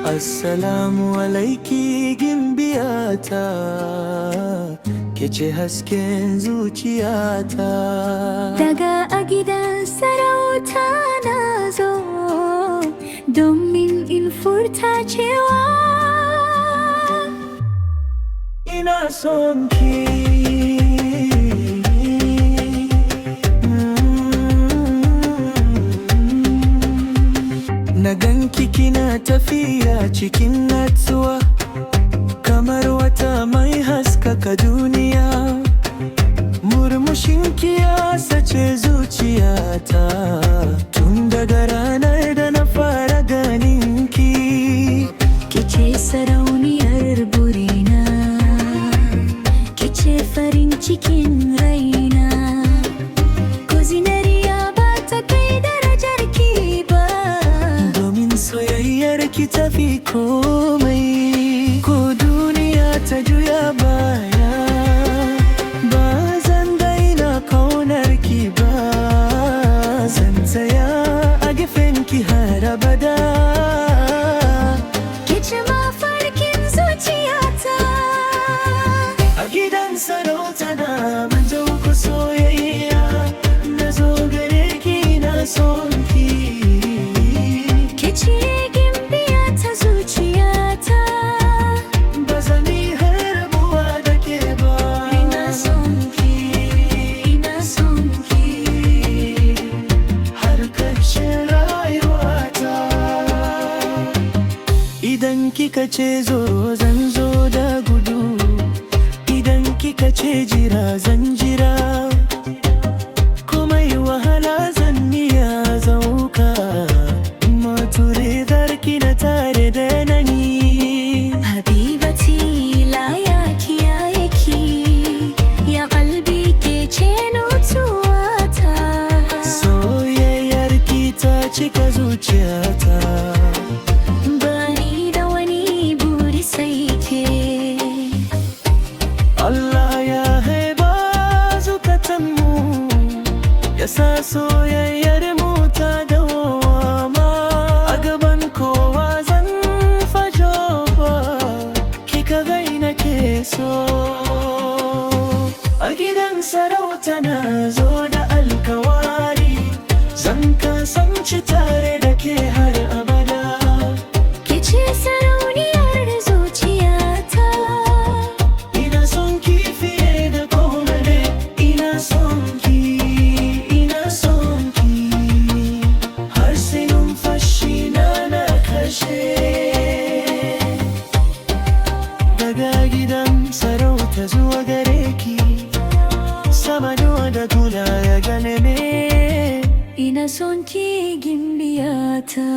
Assalamu alaiki gimbiyata, kece hasken zuciyata. Daga a gidan sarauta na zo domin in furta cewa ina son ki. Na ganki kina tafiya cikin natsuwa, kamar wata mai haskaka duniya. Murmushinki ya sace zuciyata, tun daga ranar da na fara ganinki. Kice sarauniyar burina, kice farin cikin raina. Ko zinariya ba ta kai darajar ki ba, domin soyayyar ki tafi komai. Ko duniya ta juya baya, ba zan daina kaunar ki ba. Zan tsaya a gefen ki har abada. kice mafarkin zuciyata. A gidan sarauta na manzo ku soyayya, na zo gare ki na son ki. Kice gimbiya ta zuciyata, Ba zan yi rabuwa da ke ba. ina son ki, ina son ki. Har ƙarshen rayuwata. Idan kika ce zo zan zo da gudu, idan kika ce jira zan jira. Komai wahala zan iya zauka, mature zarki na tare da nani. Habibati la ya kiyaye ki, ya kalbi ke ce nutuwata. Soyayyar ki ta cika zuciyata. Bani da wani buri sai ke. Allah ya haiba zukatanmu, ya sa soyayyar mu ta dawama. A gaban kowa zan fajo ba, kika gaina ke so. A gidan sarauta na zo da alkawari, zan kasance tare da ke har abada. Kice sarauniyar zuciyata, Ina son ki fiye da komai, ina son ki, ina son ki. Har sai numfashi na kashe. Daga gidan sarauta zuwa gare ki, sama da kula ya gane ne. ina son ki gimbiyata.